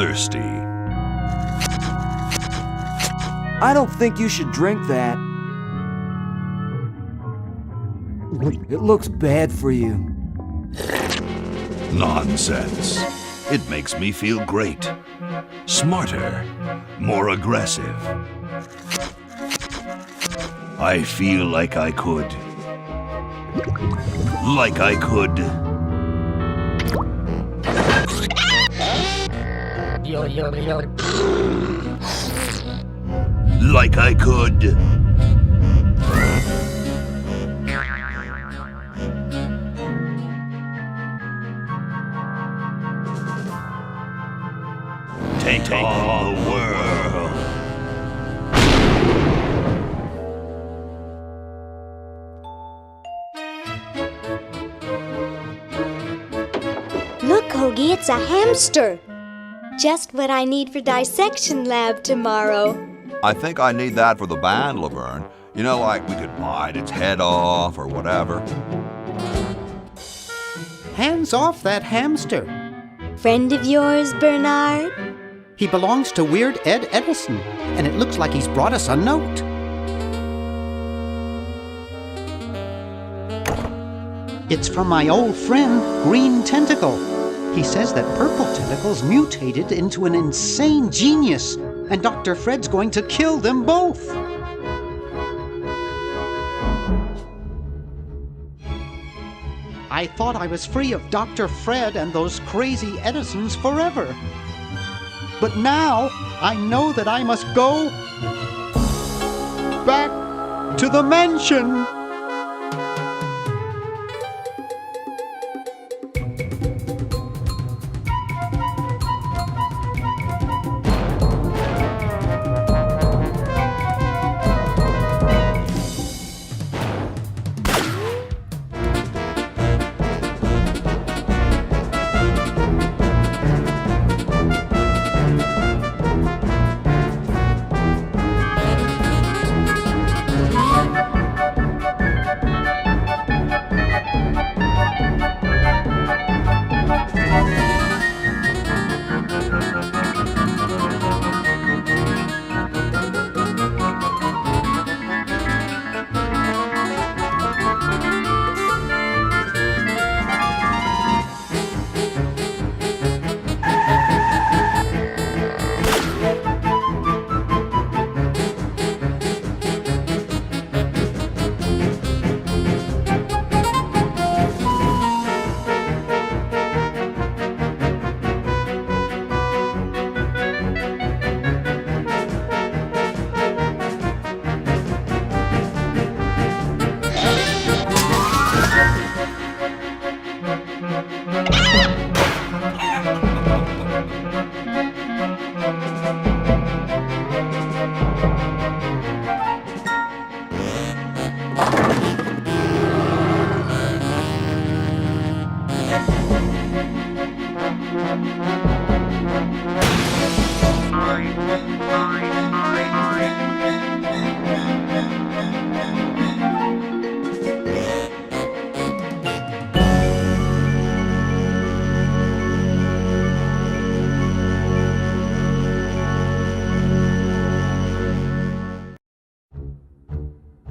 thirsty. I don't think you should drink that. It looks bad for you. Nonsense. It makes me feel great. Smarter, more aggressive. I feel like I could. Like I could. Like I could. Take on the world. Look, Hoagie, it's a hamster. Just what I need for dissection lab tomorrow. I think I need that for the band, Laverne. You know, like we could bite its head off or whatever. Hands off that hamster. Friend of yours, Bernard? He belongs to Weird Ed Edison, and it looks like he's brought us a note. It's from my old friend, Green Tentacle. He says that Purple Tentacle's mutated into an insane genius, and Dr. Fred's going to kill them both. I thought I was free of Dr. Fred and those crazy Edisons forever. But now I know that I must go back to the mansion.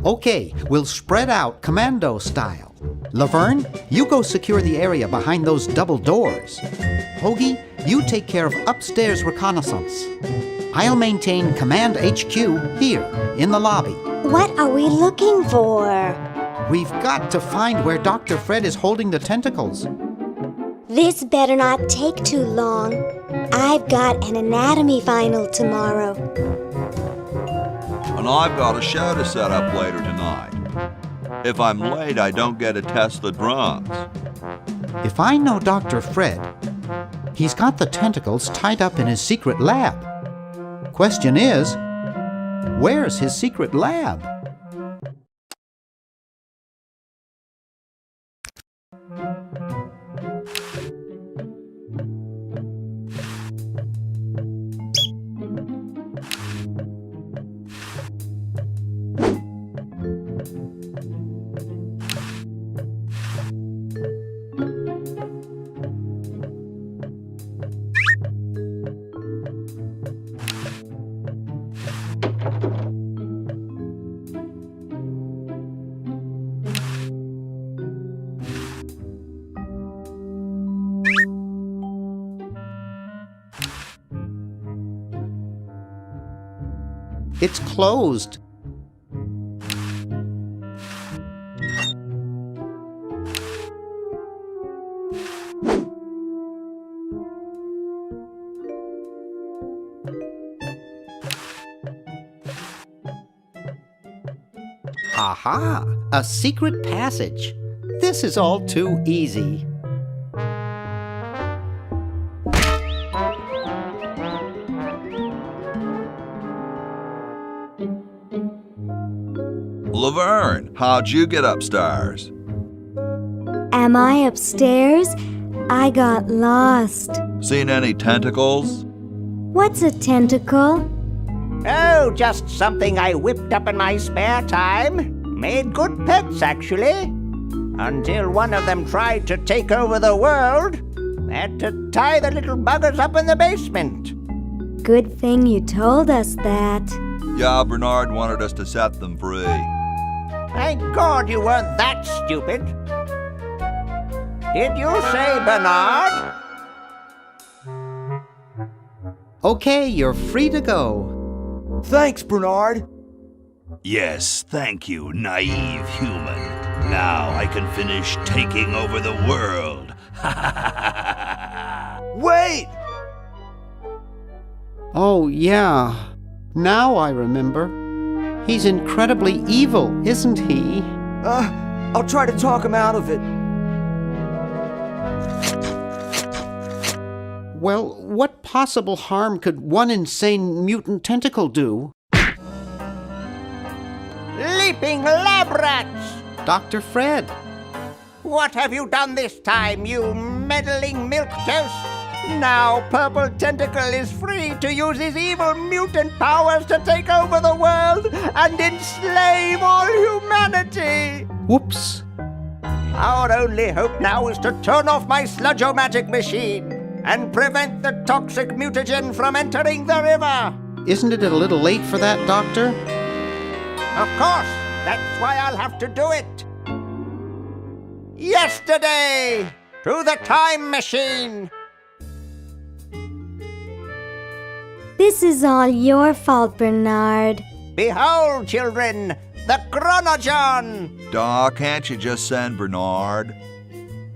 Okay, we'll spread out commando style. Laverne, you go secure the area behind those double doors. Hoagie, you take care of upstairs reconnaissance. I'll maintain Command HQ here, in the lobby. What are we looking for? We've got to find where Dr. Fred is holding the tentacles. This better not take too long. I've got an anatomy final tomorrow. And I've got a show to set up later tonight. If I'm late, I don't get to test the drums. If I know Dr. Fred, he's got the tentacles tied up in his secret lab. Question is, where's his secret lab? It's closed. Aha! A secret passage. This is all too easy. Laverne, how'd you get upstairs? Am I upstairs? I got lost. Seen any tentacles? What's a tentacle? Oh, just something I whipped up in my spare time. Made good pets, actually. Until one of them tried to take over the world. Had to tie the little buggers up in the basement. Good thing you told us that. Yeah, Bernard wanted us to set them free. Thank God you weren't that stupid. Did you say Bernard? Okay, you're free to go. Thanks, Bernard. Yes, thank you, naive human. Now I can finish taking over the world. Wait! Oh, yeah. Now I remember. He's incredibly evil, isn't he? I'll try to talk him out of it. Well, what possible harm could one insane mutant tentacle do? Leaping lab rats! Dr. Fred. What have you done this time, you meddling milquetoast? Now Purple Tentacle is free to use his evil mutant powers to take over the world and enslave all humanity! Whoops. Our only hope now is to turn off my sludge-o-magic machine and prevent the toxic mutagen from entering the river. Isn't it a little late for that, Doctor? Of course, that's why I'll have to do it. Yesterday, to the time machine. This is all your fault, Bernard. Behold, children, the Chronogon. Doc, can't you just send Bernard?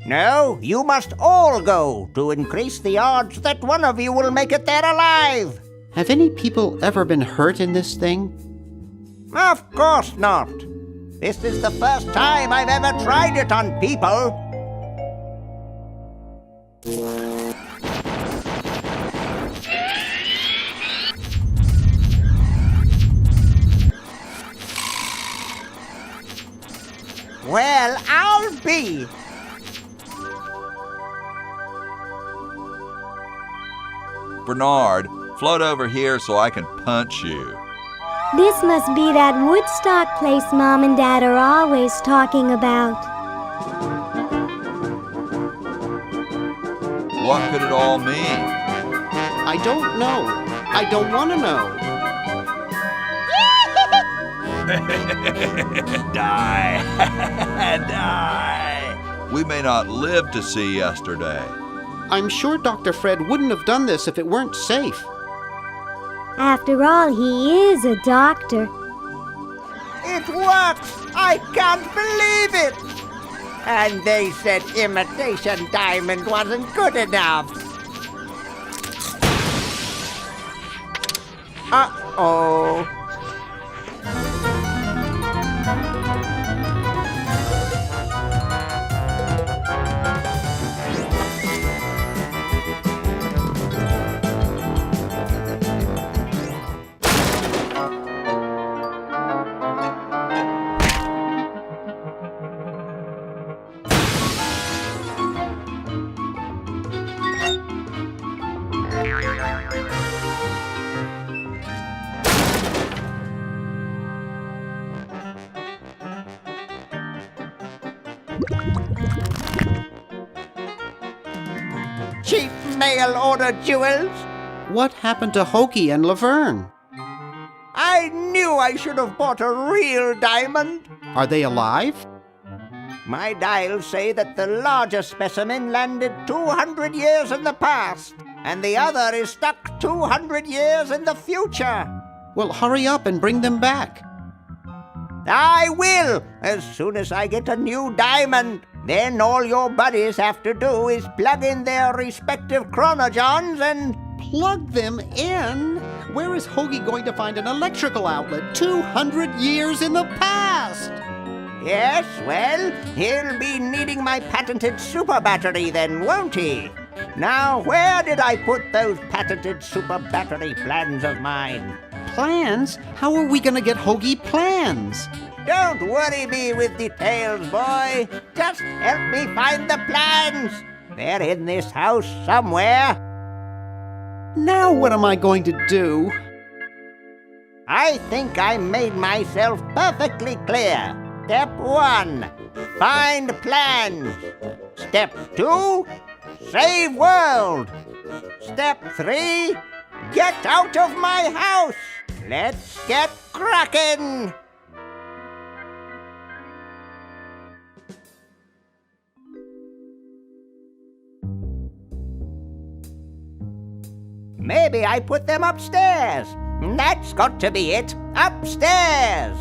No, you must all go to increase the odds that one of you will make it there alive. Have any people ever been hurt in this thing? Of course not. This is the first time I've ever tried it on people. Well, I'll be. Bernard, float over here so I can punch you. This must be that Woodstock place Mom and Dad are always talking about. What could it all mean? I don't know. I don't want to know. Die. Die. We may not live to see yesterday. I'm sure Dr. Fred wouldn't have done this if it weren't safe. After all, he is a doctor. It works! I can't believe it! And they said imitation diamond wasn't good enough. Uh-oh. Cheap mail-order jewels? What happened to Hokey and Laverne? I knew I should have bought a real diamond. Are they alive? My dials say that the larger specimen landed 200 years in the past, and the other is stuck 200 years in the future. Well, hurry up and bring them back. I will, as soon as I get a new diamond. Then all your buddies have to do is plug in their respective chronojons and... Plug them in? Where is Hoagie going to find an electrical outlet 200 years in the past? Yes, well, he'll be needing my patented super battery then, won't he? Now, where did I put those patented super battery plans of mine? Plans? How are we going to get Hoagie plans? Don't worry me with details, boy. Just help me find the plans. They're in this house somewhere. Now what am I going to do? I think I made myself perfectly clear. Step 1, find plans. Step 2, save world. Step 3, get out of my house. Let's get cracking. Maybe I put them upstairs. That's got to be it. Upstairs.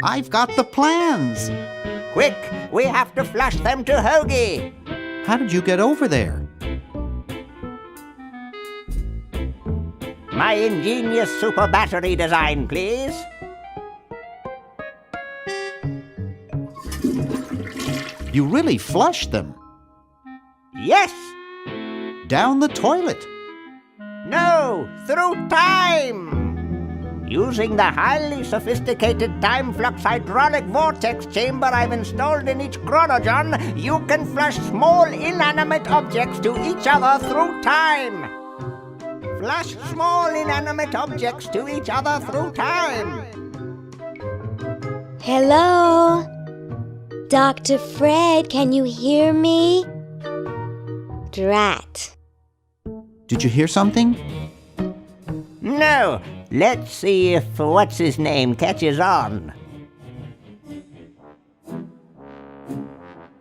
I've got the plans. Quick, we have to flush them to Hoagie. How did you get over there? My ingenious super battery design, please. You really flushed them. Yes. Down the toilet. No, through time. Using the highly sophisticated time flux hydraulic vortex chamber I've installed in each chronojon, you can flush small inanimate objects to each other through time. Flush small inanimate objects to each other through time. Hello? Dr. Fred, can you hear me? Drat. Did you hear something? No. Let's see if what's-his-name catches on.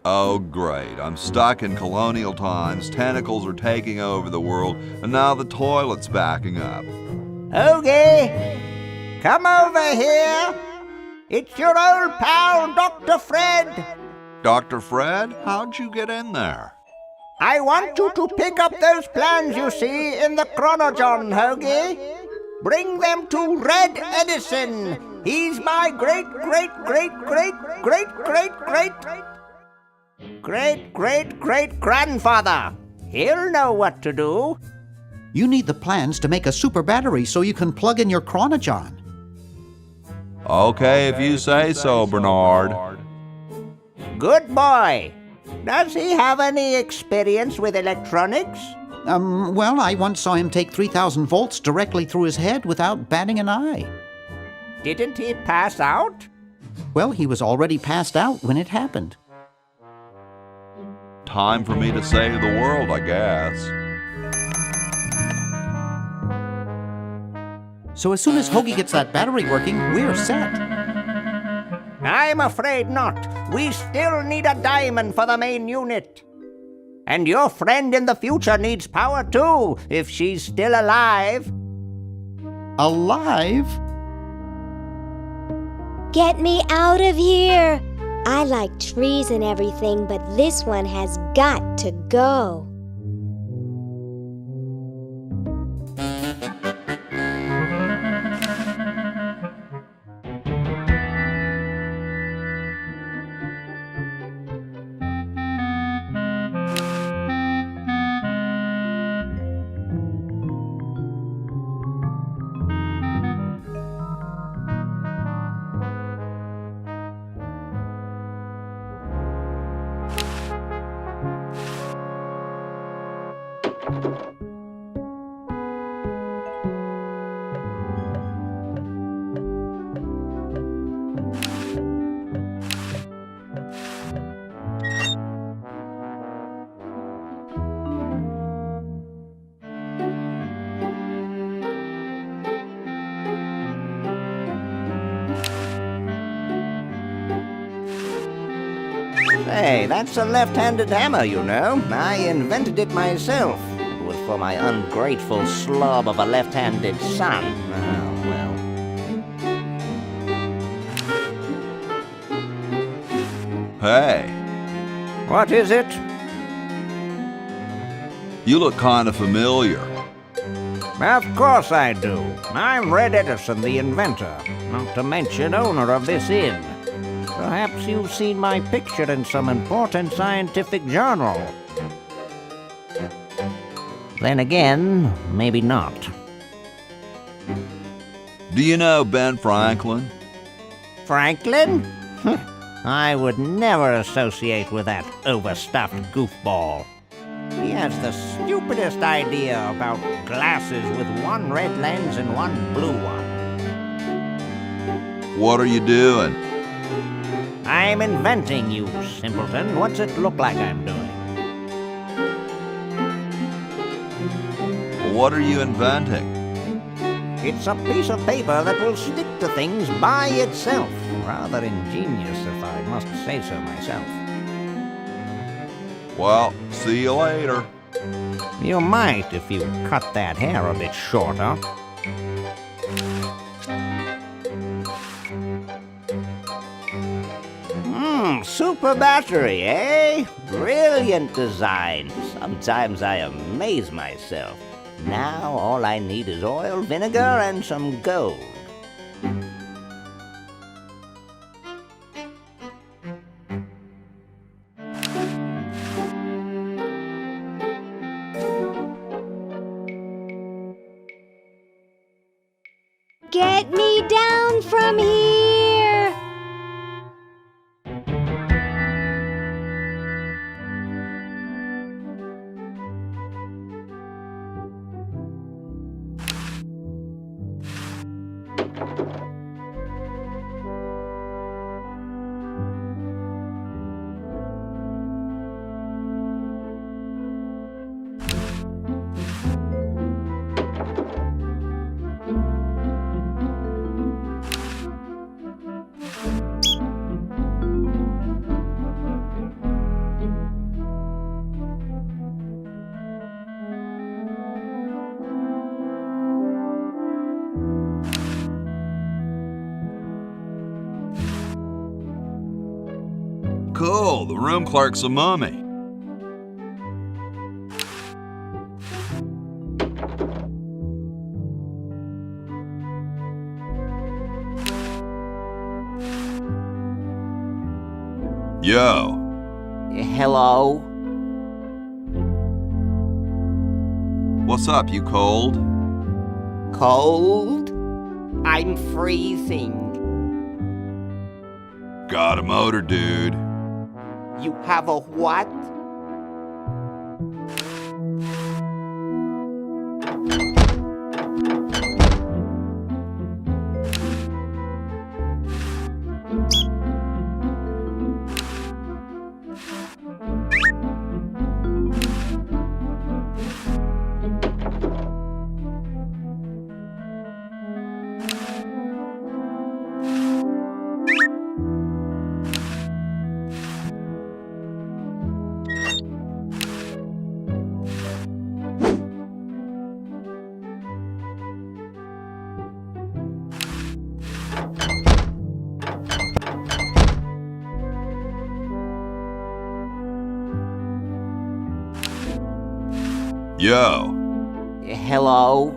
Oh, great. I'm stuck in colonial times, tentacles are taking over the world, and now the toilet's backing up. Hoagie, come over here. It's your old pal, Dr. Fred. Dr. Fred, how'd you get in there? I want you to pick up those plans you see in the chronojon, Hoagie. Bring them to Red Edison. He's my great-great-great-great-great-great-great-great-grandfather. He'll know what to do. You need the plans to make a super battery so you can plug in your chronojon. Okay, if you say so, Bernard. Good boy. Does he have any experience with electronics? Well, I once saw him take 3,000 volts directly through his head without batting an eye. Didn't he pass out? Well, he was already passed out when it happened. Time for me to save the world, I guess. So as soon as Hoagie gets that battery working, we're set. I'm afraid not. We still need a diamond for the main unit. And your friend in the future needs power too, if she's still alive. Alive? Get me out of here! I like trees and everything, but this one has got to go. Hey, that's a left-handed hammer, you know. I invented it myself. It was for my ungrateful slob of a left-handed son. Oh, well. Hey, What is it? you look kind of familiar. Of course I do. I'm Red Edison, the inventor, not to mention owner of this inn. Perhaps you've seen my picture in some important scientific journal. Then again, maybe not. Do you know Ben Franklin? Franklin? I would never associate with that overstuffed goofball. He has the stupidest idea about glasses with one red lens and one blue one. What are you doing? I'm inventing, you simpleton. What's it look like I'm doing? What are you inventing? It's a piece of paper that will stick to things by itself. Rather ingenious, if I must say so myself. Well, see you later. You might if you cut that hair a bit shorter. Super battery, eh? Brilliant design. Sometimes I amaze myself. Now all I need is oil, vinegar, and some gold. Get me down from here! Cool, the room clerk's a mummy. Yo, Hello? what's up, you cold? Cold? I'm freezing. Got a motor, dude. You have a what? Yo, Hello?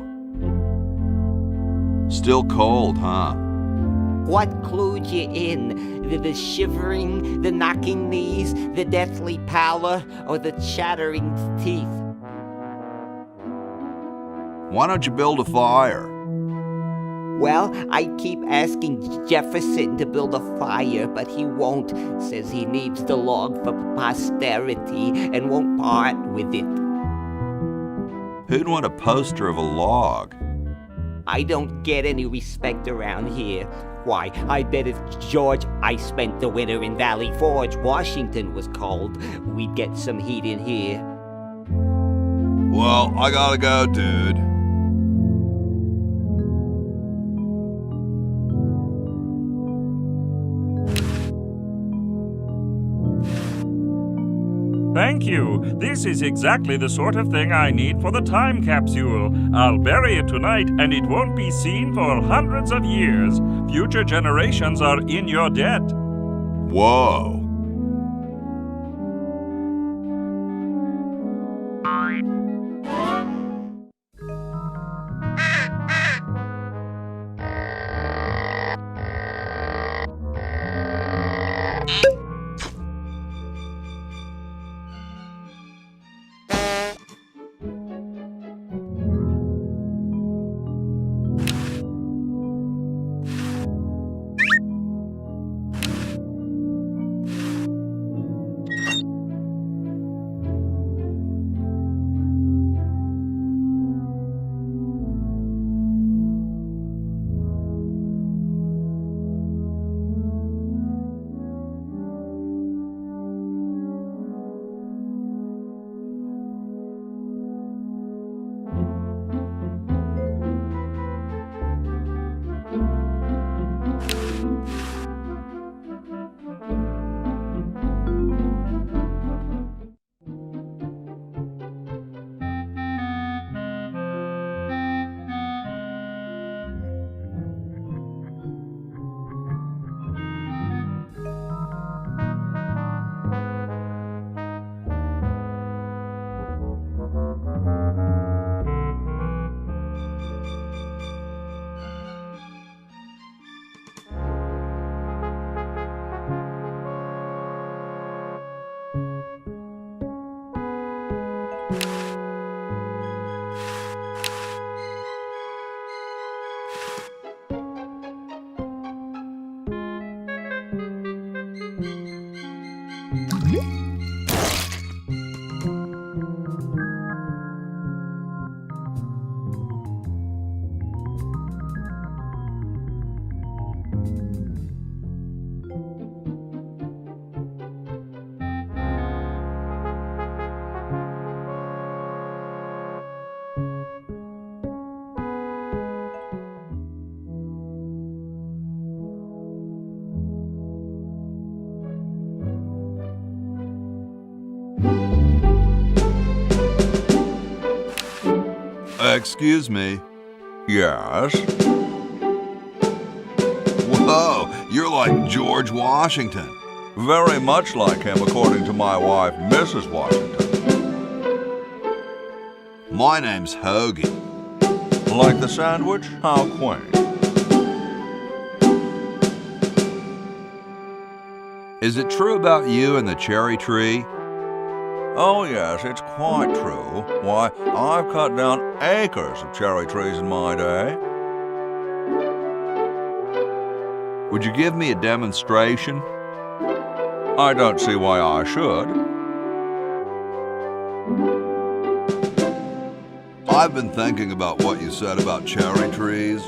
still cold, huh? What clued you in? The shivering, the knocking knees, the deathly pallor, or the chattering teeth? Why don't you build a fire? Well, I keep asking Jefferson to build a fire, but he won't. Says he needs the log for posterity and won't part with it. Who'd want a poster of a log? I don't get any respect around here. Why, I bet if George I spent the winter in Valley Forge, Washington was cold, we'd get some heat in here. Well, I gotta go, dude. Thank you. This is exactly the sort of thing I need for the time capsule. I'll bury it tonight, and it won't be seen for hundreds of years. Future generations are in your debt. Whoa. Excuse me. Yes? Whoa, you're like George Washington. Very much like him, according to my wife, Mrs. Washington. My name's Hoagie. Like the sandwich? How quaint. Is it true about you and the cherry tree? Oh yes, it's quite true. Why, I've cut down acres of cherry trees in my day. Would you give me a demonstration? I don't see why I should. I've been thinking about what you said about cherry trees.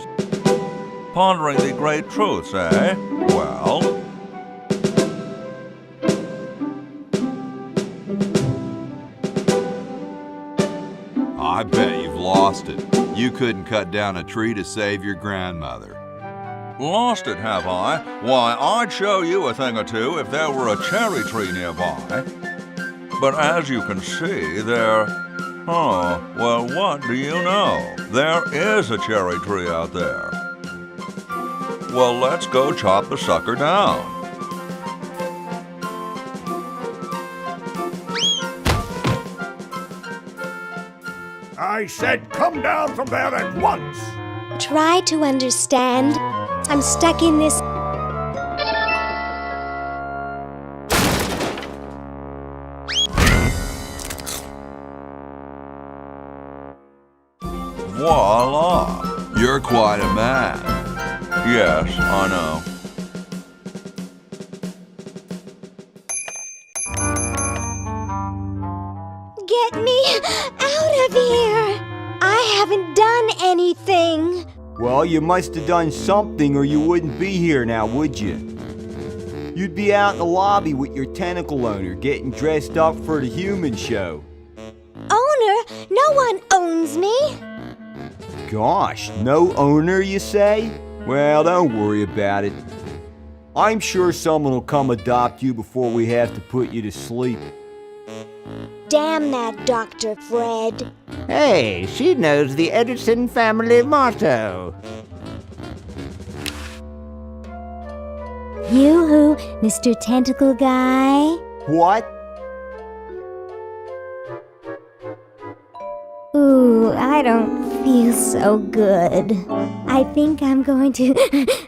Pondering the great truths, eh? Well... I bet you've lost it. You couldn't cut down a tree to save your grandmother. Lost it, have I? Why, I'd show you a thing or two if there were a cherry tree nearby. But as you can see, well, what do you know? There is a cherry tree out there. Well, let's go chop the sucker down. I said come down from there at once! Try to understand. I'm stuck in this. Voila! You're quite a man. Yes, I know. Get me out of here! I haven't done anything. Well, you must have done something or you wouldn't be here now, would you? You'd be out in the lobby with your tentacle owner getting dressed up for the human show. Owner? No one owns me. Gosh, no owner, you say? Well, don't worry about it. I'm sure someone will come adopt you before we have to put you to sleep. Damn that Dr. Fred. Hey, she knows the Edison family motto. Yoo-hoo, Mr. Tentacle Guy. What? Ooh, I don't feel so good. I think I'm going to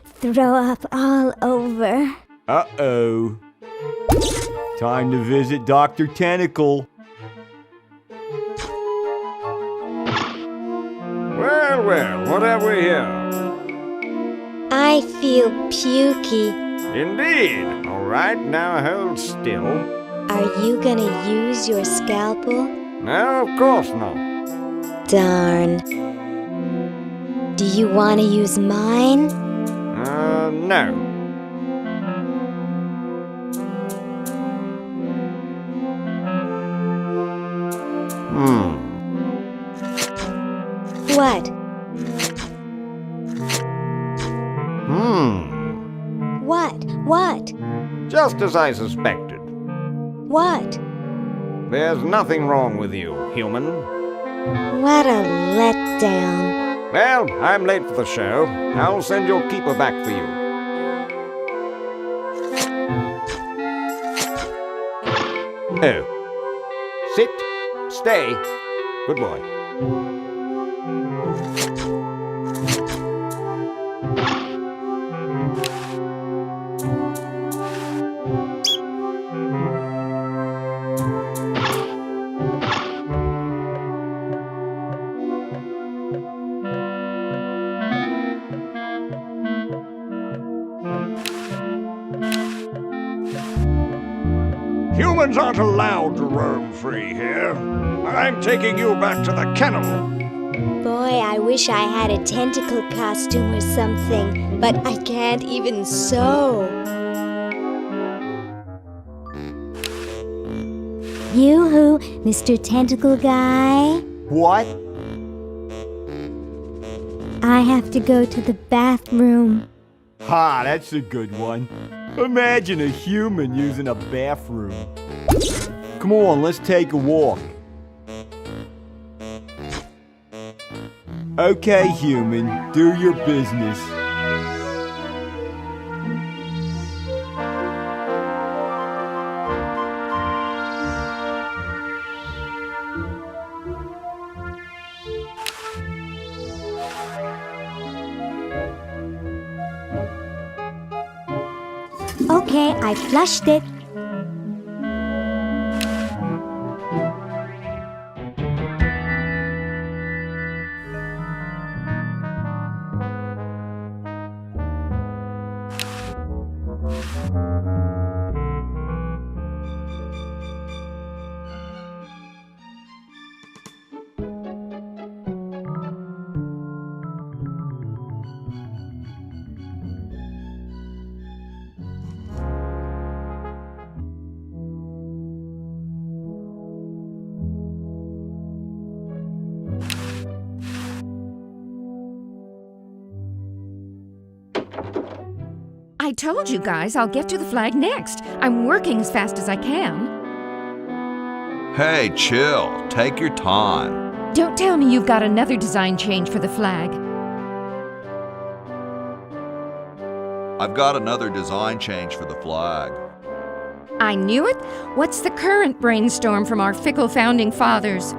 throw up all over. Uh-oh. Time to visit Dr. Tentacle. Well, well, what have we here? I feel pukey. Indeed. All right, now hold still. Are you gonna use your scalpel? No, of course not. Darn. Do you want to use mine? No. What? What? Just as I suspected. What? There's nothing wrong with you, human. What a letdown. Well, I'm late for the show. I'll send your keeper back for you. Oh. Sit. Stay. Good boy. Humans aren't allowed to roam free here. I'm taking you back to the kennel. Boy, I wish I had a tentacle costume or something, but I can't even sew. Yoo-hoo, Mr. Tentacle Guy. What? I have to go to the bathroom. Ha, that's a good one. Imagine a human using a bathroom. Come on, let's take a walk. Okay, human, do your business. Okay, I flushed it. I told you guys I'll get to the flag next. I'm working as fast as I can. Hey, chill. Take your time. Don't tell me you've got another design change for the flag. I've got another design change for the flag. I knew it. What's the current brainstorm from our fickle founding fathers?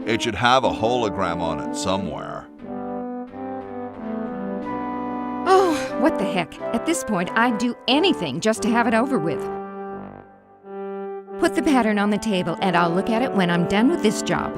It should have a hologram on it somewhere. Oh, what the heck. At this point, I'd do anything just to have it over with. Put the pattern on the table and I'll look at it when I'm done with this job.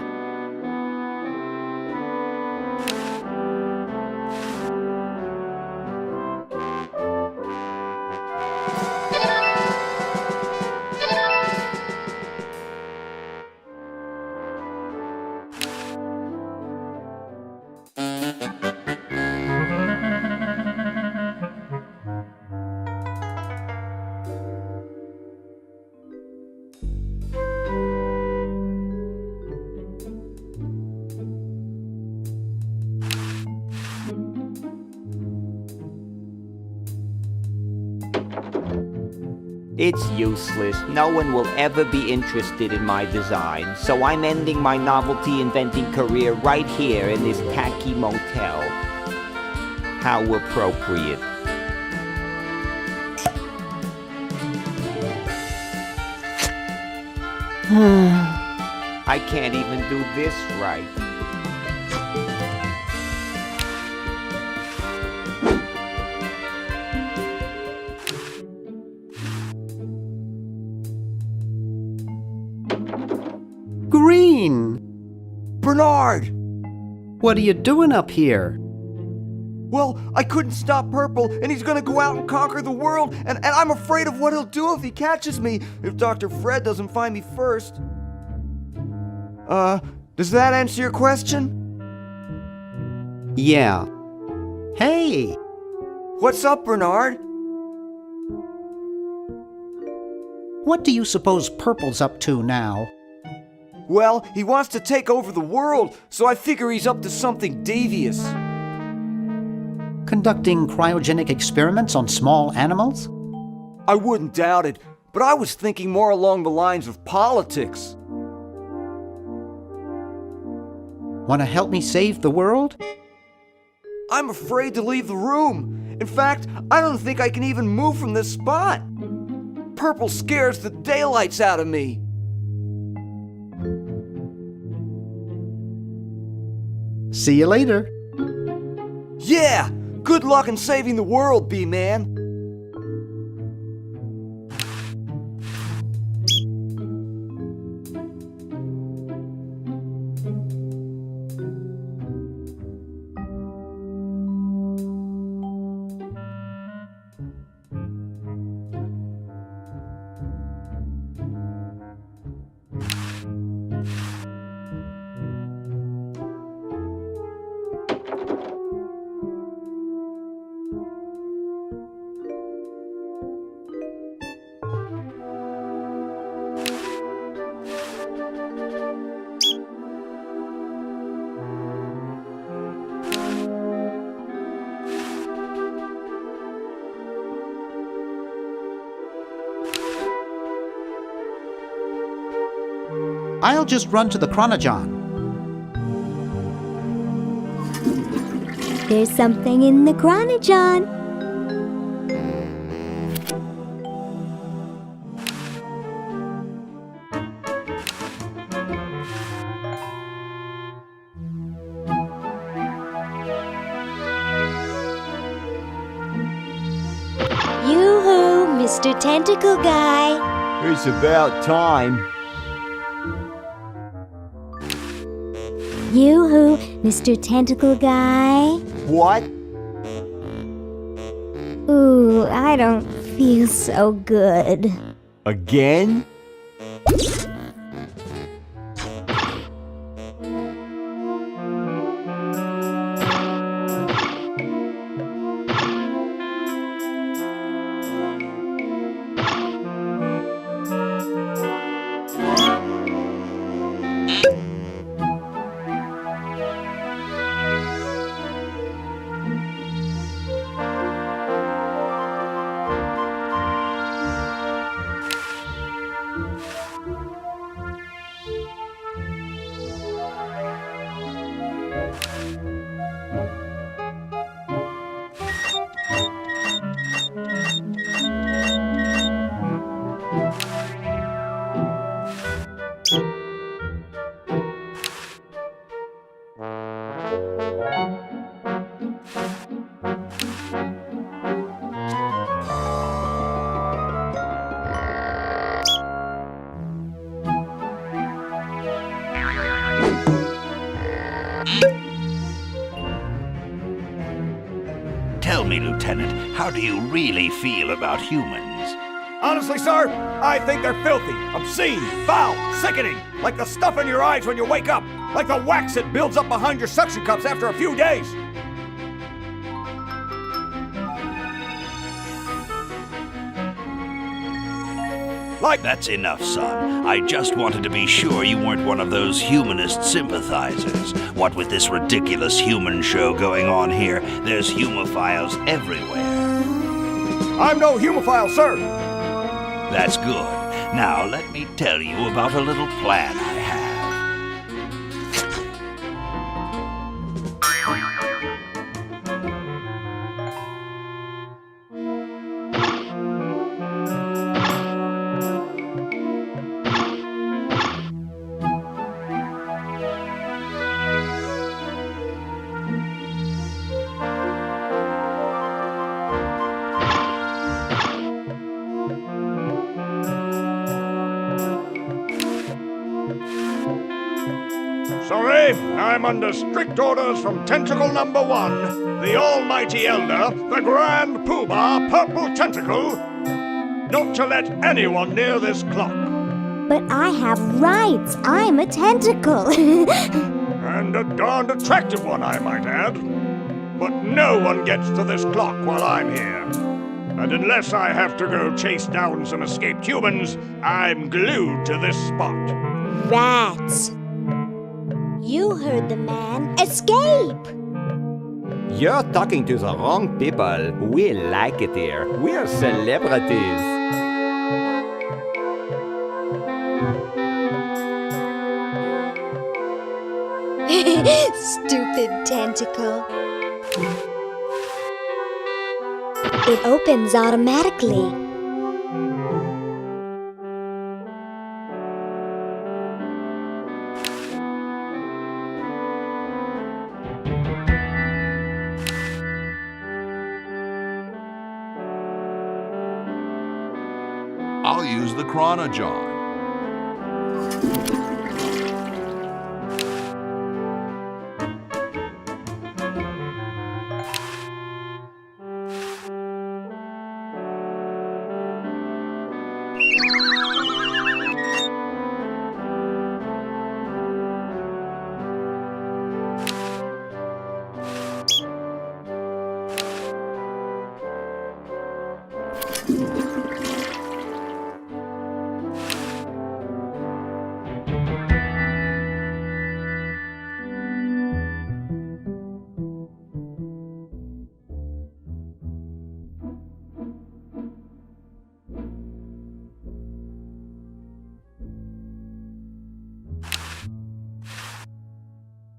It's useless. No one will ever be interested in my design, so I'm ending my novelty inventing career right here in this tacky motel. How appropriate. I can't even do this right. Green! Bernard! What are you doing up here? Well, I couldn't stop Purple, and he's gonna go out and conquer the world, and I'm afraid of what he'll do if he catches me, if Dr. Fred doesn't find me first. Does that answer your question? Yeah. Hey! What's up, Bernard? What do you suppose Purple's up to now? Well, he wants to take over the world, so I figure he's up to something devious. Conducting cryogenic experiments on small animals? I wouldn't doubt it, but I was thinking more along the lines of politics. Want to help me save the world? I'm afraid to leave the room. In fact, I don't think I can even move from this spot. Purple scares the daylights out of me. See you later. Yeah! Good luck in saving the world, B-Man. I'll just run to the Chronogon. There's something in the Chronogon. Yoo-hoo, Mr. Tentacle Guy. It's about time. Yoo-hoo, Mr. Tentacle Guy. What? Ooh, I don't feel so good. Again? Tell me, Lieutenant, how do you really feel about humans? Honestly, sir, I think they're filthy, obscene, foul, sickening, like the stuff in your eyes when you wake up, like the wax that builds up behind your suction cups after a few days. That's enough, son. I just wanted to be sure you weren't one of those humanist sympathizers. What with this ridiculous human show going on here, there's humophiles everywhere. I'm no humophile, sir. That's good. Now let me tell you about a little plan I have. Sorry, I'm under strict orders from Tentacle number 1, the Almighty Elder, the Grand Poobah Purple Tentacle, not to let anyone near this clock. But I have rights. I'm a tentacle. And a darned attractive one, I might add. But no one gets to this clock while I'm here. And unless I have to go chase down some escaped humans, I'm glued to this spot. Rats. You heard the man. Escape! You're talking to the wrong people. We like it here. We're celebrities. Stupid tentacle. It opens automatically. I'll use the chronojohn.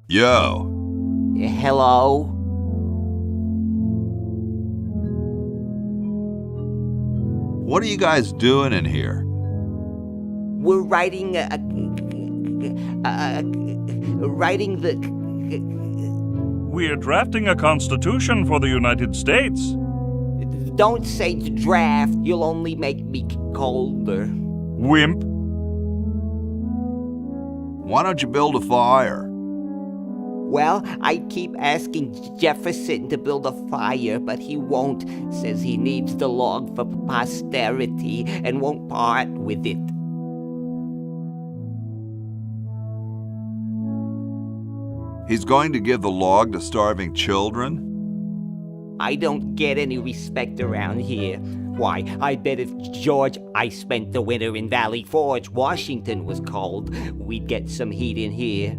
Yo. Hello? What are you guys doing in here? We're writing We're drafting a constitution for the United States. Don't say draft. You'll only make me colder. Wimp. Why don't you build a fire? Well, I keep asking Jefferson to build a fire, but he won't. Says he needs the log for posterity and won't part with it. He's going to give the log to starving children? I don't get any respect around here. Why, I bet if George I spent the winter in Valley Forge, Washington was cold, we'd get some heat in here.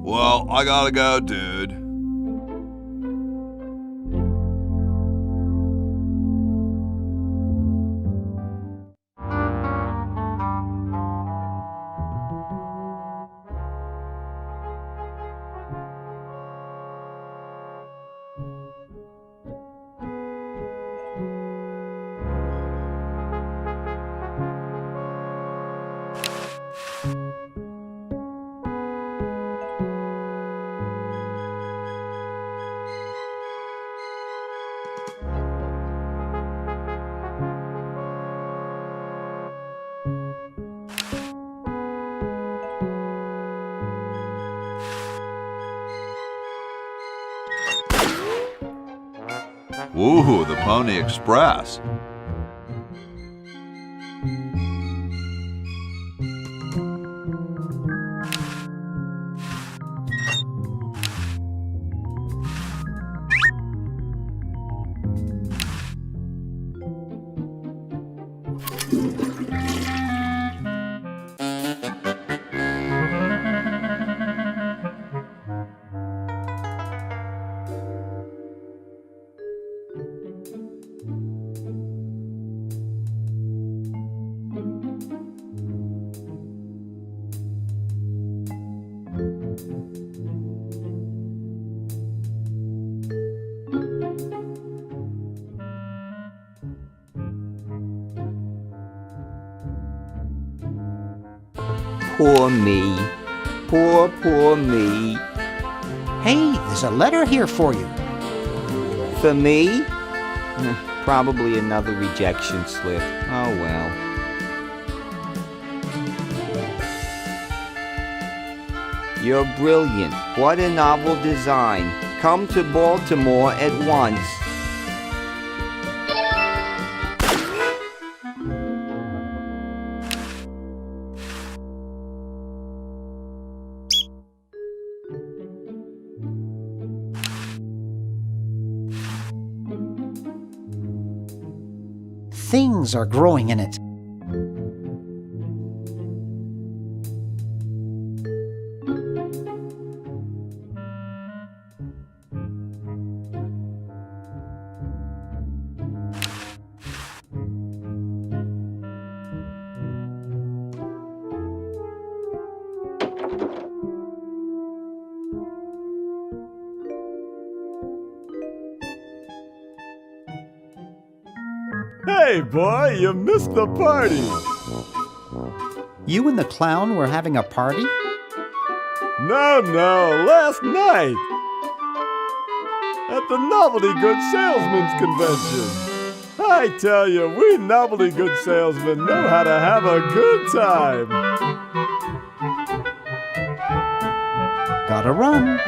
Well, I gotta go, dude. Ooh, the Pony Express. Poor me. Poor me. Hey, there's a letter here for you. For me? Probably another rejection slip. Oh well. You're brilliant. What a novel design. Come to Baltimore at once. Things are growing in it. Hey, boy, you missed the party. You and the clown were having a party? No, last night. At the Novelty Good Salesmen's Convention. I tell you, we novelty good salesmen know how to have a good time. Gotta run.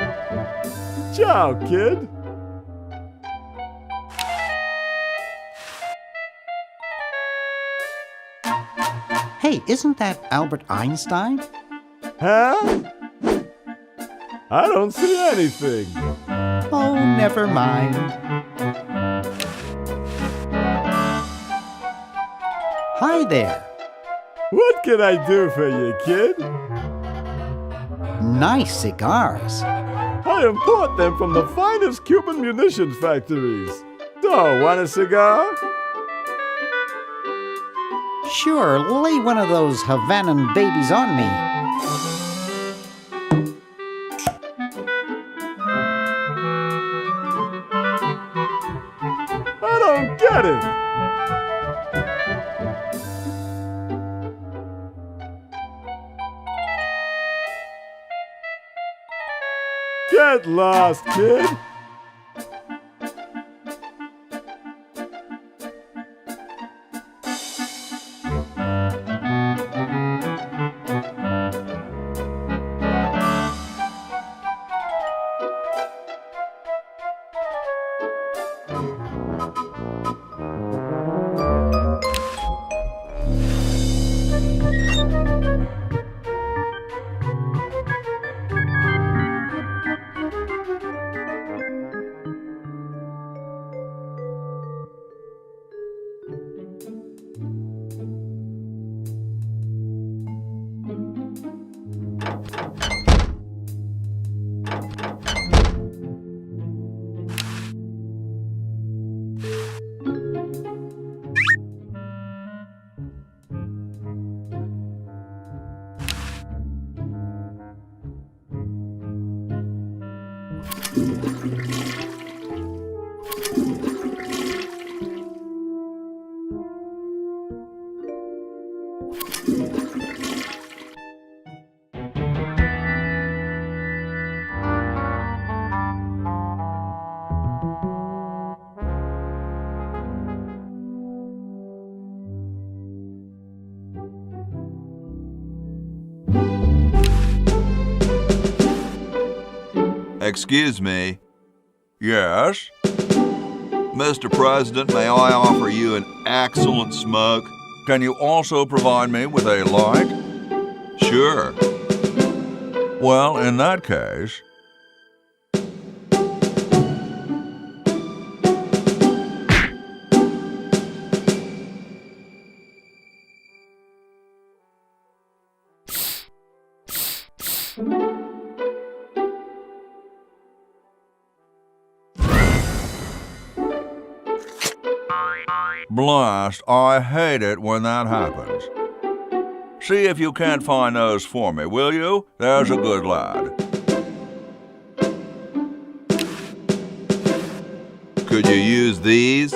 Ciao, kid. Hey, isn't that Albert Einstein? Huh? I don't see anything. Oh, never mind. Hi there. What can I do for you, kid? Nice cigars. I import them from the finest Cuban munitions factories. So, want a cigar? Sure, lay one of those Havanan babies on me. I don't get it. Get lost, kid. Excuse me. Yes? Mr. President, may I offer you an excellent smoke? Can you also provide me with a light? Sure. Well, in that case... Blast, I hate it when that happens. See if you can't find those for me, will you? There's a good lad. Could you use these?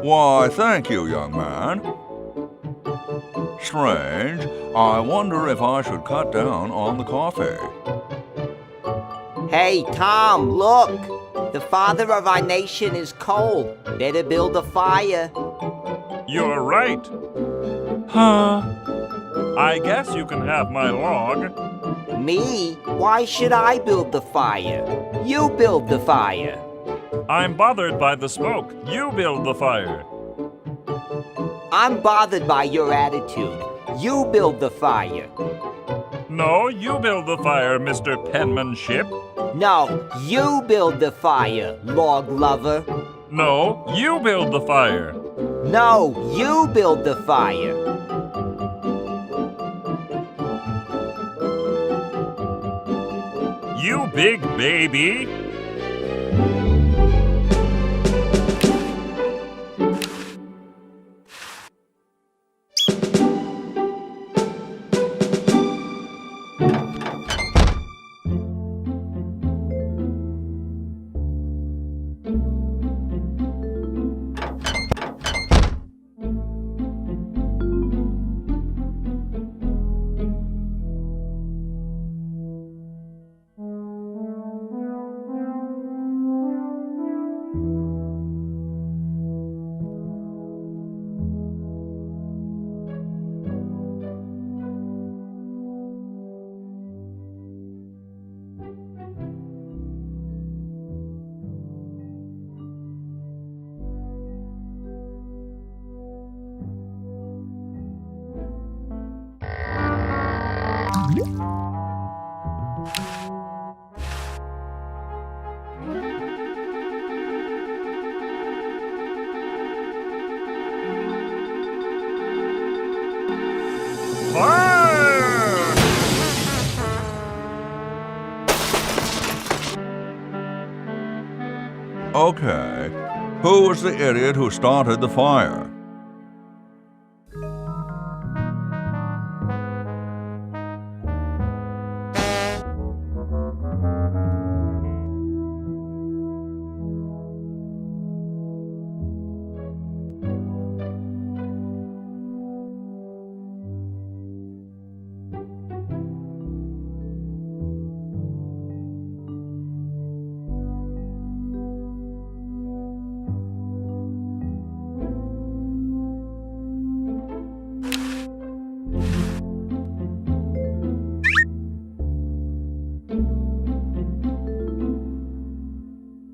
Why, thank you, young man. Strange. I wonder if I should cut down on the coffee. Hey, Tom, look! The father of our nation is cold. Better build a fire. You're right. Huh? I guess you can have my log. Me? Why should I build the fire? You build the fire. I'm bothered by the smoke. You build the fire. I'm bothered by your attitude. You build the fire. No, you build the fire, Mr. Penmanship. No, you build the fire, log lover. No, you build the fire. No, you build the fire. You big baby. Okay. Who was the idiot who started the fire?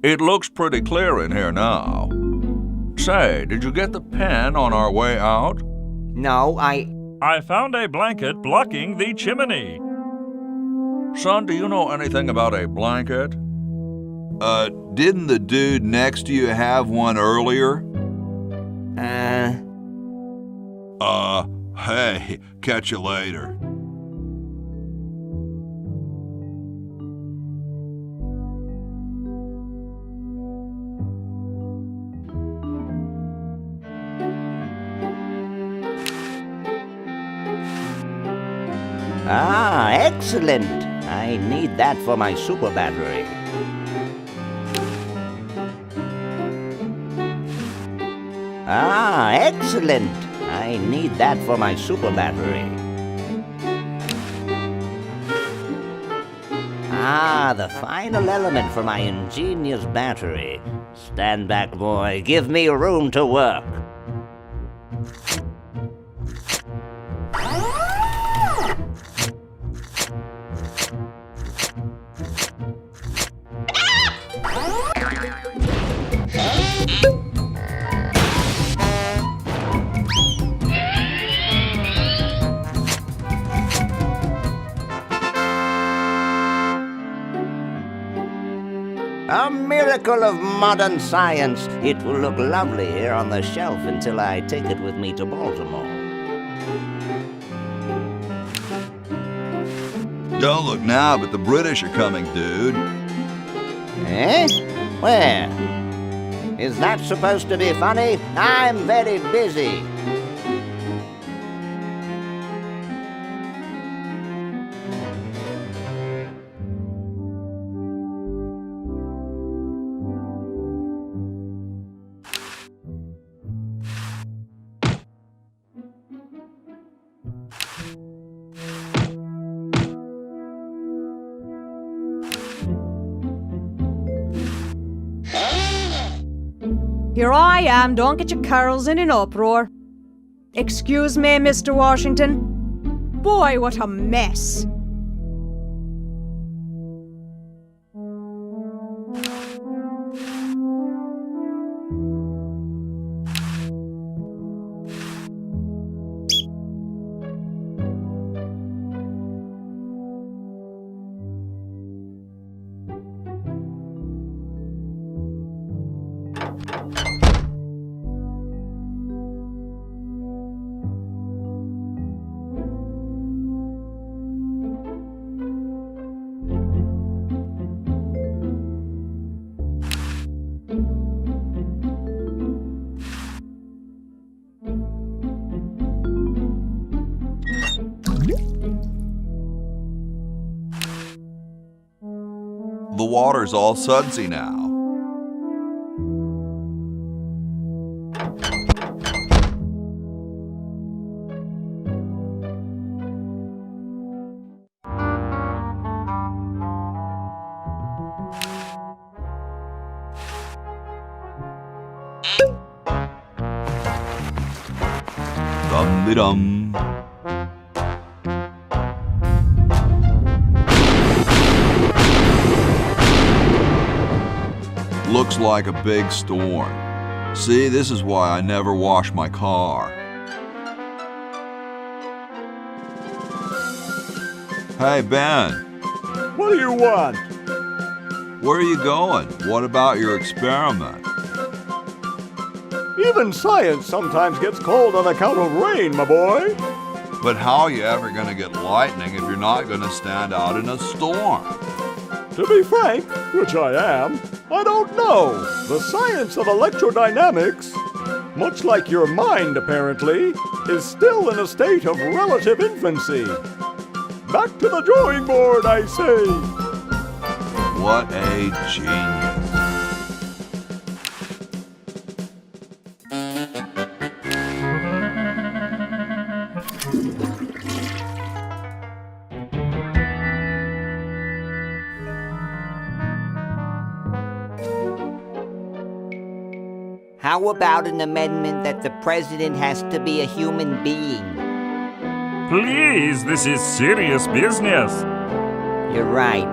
It looks pretty clear in here now. Say, did you get the pen on our way out? No, I found a blanket blocking the chimney. Son, do you know anything about a blanket? Didn't the dude next to you have one earlier? Hey, catch you later. Ah, excellent. I need that for my super battery. Ah, excellent. I need that for my super battery. Ah, the final element for my ingenious battery. Stand back, boy. Give me room to work. A miracle of modern science. It will look lovely here on the shelf until I take it with me to Baltimore. Don't look now, but the British are coming, dude. Eh? Where? Is that supposed to be funny? I'm very busy. here I am, don't get your curls in an uproar. Excuse me, Mr. Washington. Boy, what a mess. The water's all sudsy now. Dum-de-dum. Looks like a big storm. See, this is why I never wash my car. Hey, Ben. What do you want? Where are you going? What about your experiment? Even science sometimes gets cold on account of rain, my boy. But how are you ever going to get lightning if you're not going to stand out in a storm? To be frank, which I am, I don't know. The science of electrodynamics, much like your mind apparently, is still in a state of relative infancy. Back to the drawing board, I say. What a genius. How about an amendment that the president has to be a human being? Please, this is serious business. You're right.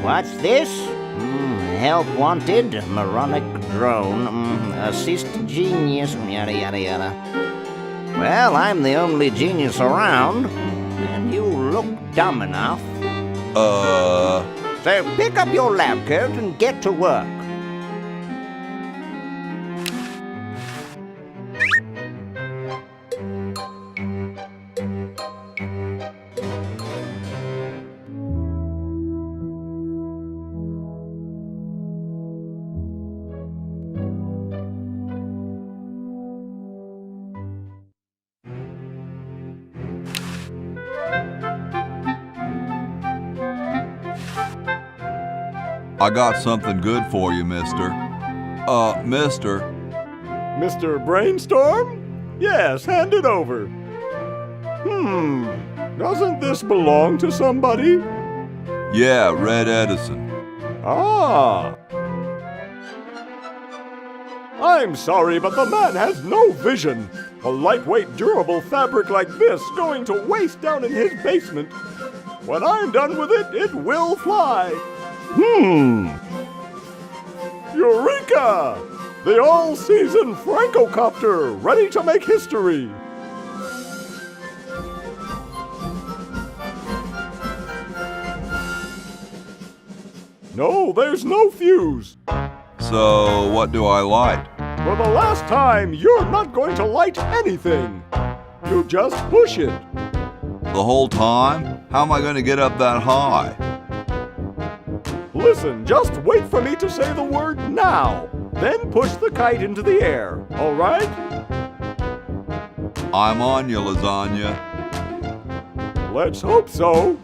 What's this? Help wanted, moronic drone, assist genius, yada yada yada. Well, I'm the only genius around, and you look dumb enough. So pick up your lab coat and get to work. I got something good for you, mister. Mister. Mr. Brainstorm? Yes, hand it over. Doesn't this belong to somebody? Yeah, Red Edison. Ah. I'm sorry, but the man has no vision. A lightweight, durable fabric like this going to waste down in his basement. When I'm done with it, it will fly. Eureka! The all-season Francocopter, ready to make history. No, there's no fuse. So, what do I light? For the last time, you're not going to light anything. You just push it. The whole time? How am I going to get up that high? Listen, just wait for me to say the word now. Then push the kite into the air, all right? I'm on you, lasagna. Let's hope so.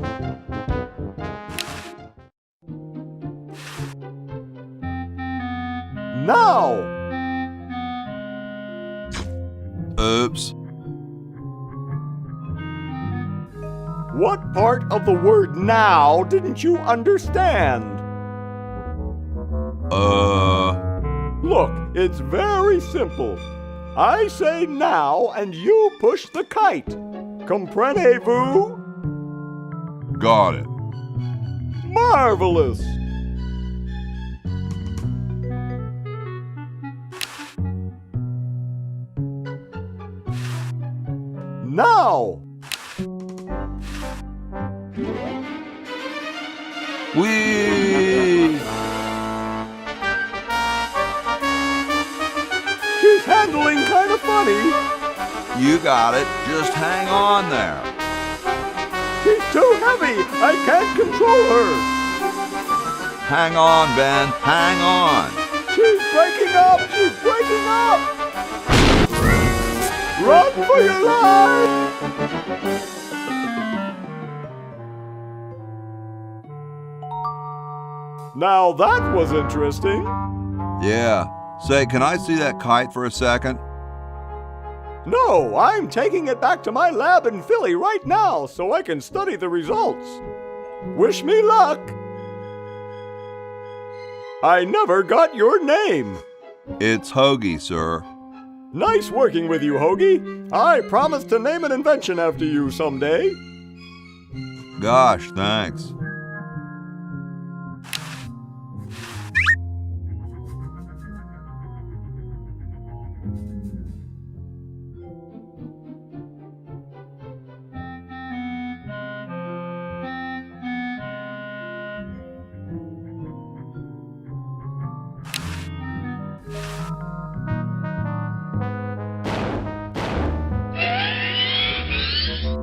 Now! Oops. What part of the word now didn't you understand? Look, it's very simple. I say now and you push the kite. Comprenez-vous? Got it. Marvelous! Now! Whee! She's handling kind of funny. You got it. Just hang on there. She's too heavy. I can't control her. Hang on, Ben. Hang on. She's breaking up. She's breaking up. Run for your life. Now that was interesting. Yeah. Say, can I see that kite for a second? No, I'm taking it back to my lab in Philly right now so I can study the results. Wish me luck. I never got your name. It's Hoagie, sir. Nice working with you, Hoagie. I promise to name an invention after you someday. Gosh, thanks.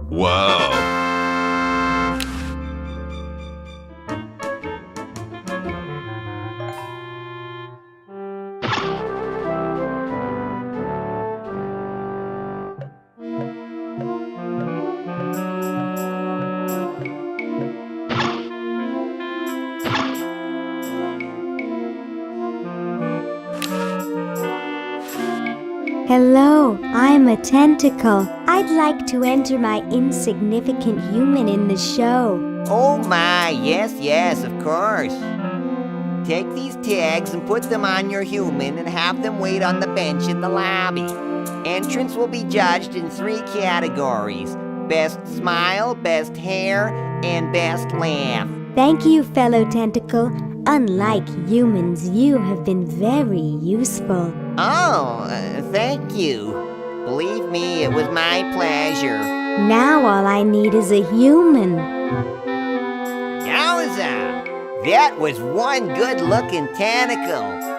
Whoa. Hello, I'm a tentacle. I'd like to enter my insignificant human in the show. Oh my, yes, of course. Take these tags and put them on your human and have them wait on the bench in the lobby. Entrance will be judged in 3 categories: best smile, best hair, and best laugh. Thank you, fellow tentacle. Unlike humans, you have been very useful. Oh, thank you. Believe me, it was my pleasure. Now all I need is a human. Yowza! That was one good-looking tentacle.